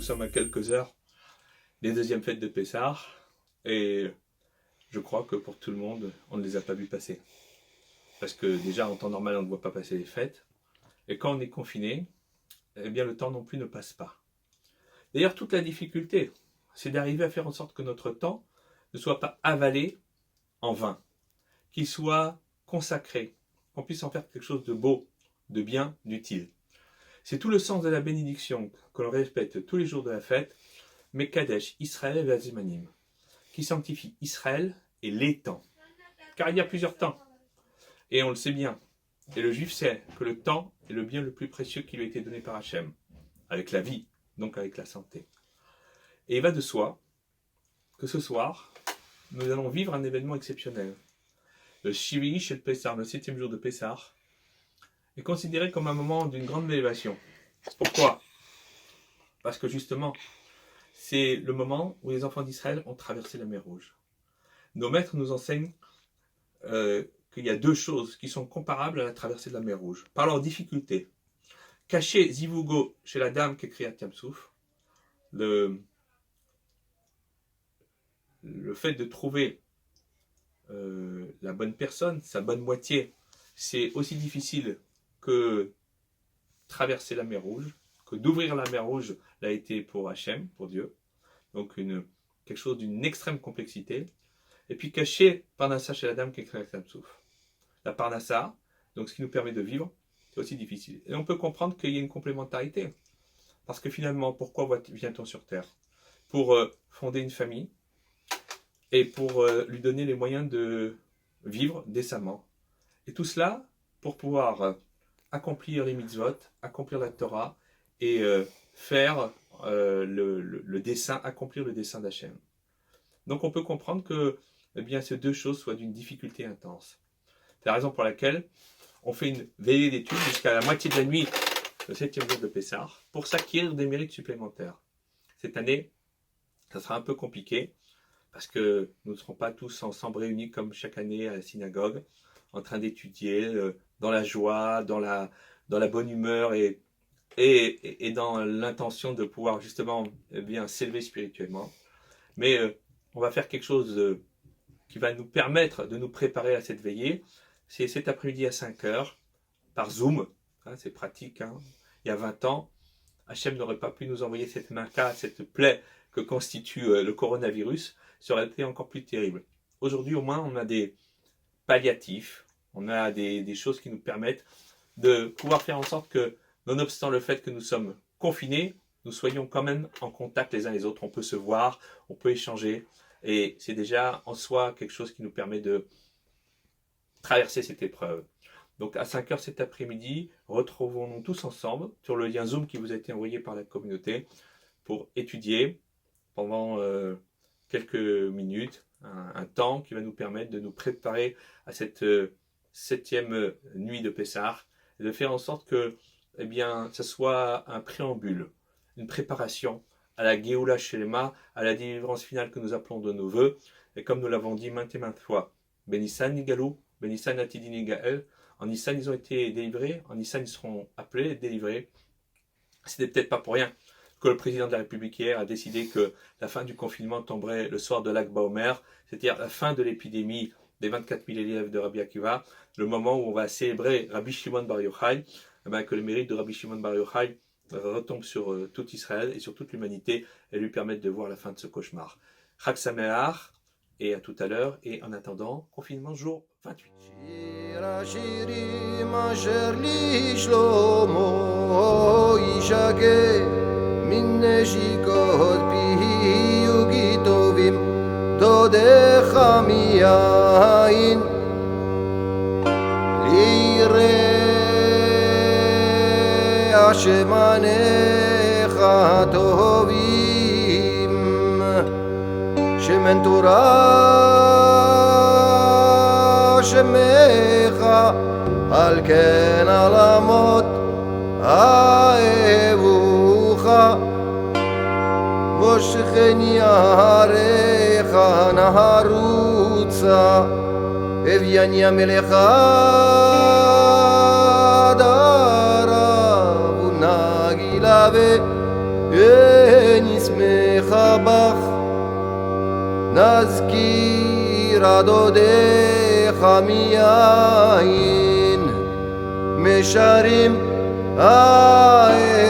sommes à quelques heures des deuxièmes fêtes de Pessah et je crois que pour tout le monde, on ne les a pas vues passer. Parce que déjà, en temps normal, on ne voit pas passer les fêtes. Et quand on est confiné, eh bien, le temps non plus ne passe pas. D'ailleurs, toute la difficulté, c'est d'arriver à faire en sorte que notre temps ne soit pas avalé en vain, qu'il soit consacré, qu'on puisse en faire quelque chose de beau, de bien, d'utile. C'est tout le sens de la bénédiction que l'on répète tous les jours de la fête, Mekadesh Israël Vazemanim, qui sanctifie Israël et les temps. Car il y a plusieurs temps, et on le sait bien. Et le juif sait que le temps est le bien le plus précieux qui lui a été donné par Hachem, avec la vie, donc avec la santé. Et il va de soi que ce soir, nous allons vivre un événement exceptionnel. Le Shivii Shel Pessah, le 7e jour de Pessah, est considéré comme un moment d'une grande élévation. Pourquoi ? Parce que justement, c'est le moment où les enfants d'Israël ont traversé la mer Rouge. Nos maîtres nous enseignent qu'il y a deux choses qui sont comparables à la traversée de la mer Rouge, par leur difficulté. Cacher Zivugo chez la dame qui Kriyat Yam-Souf, le fait de trouver la bonne personne, sa bonne moitié, c'est aussi difficile que traverser la mer Rouge, que d'ouvrir la mer Rouge l'a été pour Hachem, pour Dieu. Donc quelque chose d'une extrême complexité. Et puis cacher Parnassa chez la dame qui est Kriyat Yam-Souf. La Parnassa, donc ce qui nous permet de vivre, c'est aussi difficile. Et on peut comprendre qu'il y a une complémentarité. Parce que finalement, pourquoi vient-on sur Terre ? Pour fonder une famille et pour lui donner les moyens de vivre décemment. Et tout cela pour pouvoir accomplir les mitzvot, accomplir la Torah et faire le dessein, accomplir le dessein d'Hachem. Donc on peut comprendre que ces deux choses soient d'une difficulté intense. C'est la raison pour laquelle on fait une veillée d'études jusqu'à la moitié de la nuit, le 7e jour de Pessah, pour s'acquérir des mérites supplémentaires. Cette année, ça sera un peu compliqué, parce que nous ne serons pas tous ensemble réunis comme chaque année à la synagogue, en train d'étudier, dans la joie, dans la bonne humeur et dans l'intention de pouvoir justement s'élever spirituellement. Mais on va faire quelque chose qui va nous permettre de nous préparer à cette veillée. C'est cet après-midi à 5h, par Zoom, c'est pratique. Il y a 20 ans, Hachem n'aurait pas pu nous envoyer cette maca, cette plaie que constitue le coronavirus, ça aurait été encore plus terrible. Aujourd'hui, au moins, on a des palliatifs, on a des choses qui nous permettent de pouvoir faire en sorte que, nonobstant le fait que nous sommes confinés, nous soyons quand même en contact les uns les autres. On peut se voir, on peut échanger, et c'est déjà en soi quelque chose qui nous permet de traverser cette épreuve. Donc à 5h cet après-midi, retrouvons-nous tous ensemble sur le lien Zoom qui vous a été envoyé par la communauté pour étudier pendant quelques minutes, un temps qui va nous permettre de nous préparer à cette 7e nuit de Pessah et de faire en sorte que ça soit un préambule, une préparation à la Géoula Shelema, à la délivrance finale que nous appelons de nos voeux. Et comme nous l'avons dit maintes et maintes fois, Benissan Nigalou, Benissan Atidini Gaël, en Nissan ils ont été délivrés, en Nissan ils seront appelés, délivrés. C'était peut-être pas pour rien que le président de la République hier a décidé que la fin du confinement tomberait le soir de Lag BaOmer, c'est-à-dire la fin de l'épidémie des 24 000 élèves de Rabbi Akiva, le moment où on va célébrer Rabbi Shimon Bar Yochai, que le mérite de Rabbi Shimon Bar Yochai retombe sur tout Israël et sur toute l'humanité et lui permettre de voir la fin de ce cauchemar. Chag Sameach, et à tout à l'heure, et en attendant, confinement jour 28. من נשיקות פיהו גיטובים דודך מיין ליראה שמניך טובים שמן תורה שמך על כן עלמות האבוך מושכן יערך נהרוצה אביין ימלך דרה ונגילה ואין להזכיר דודיך מיין משרים אהבוך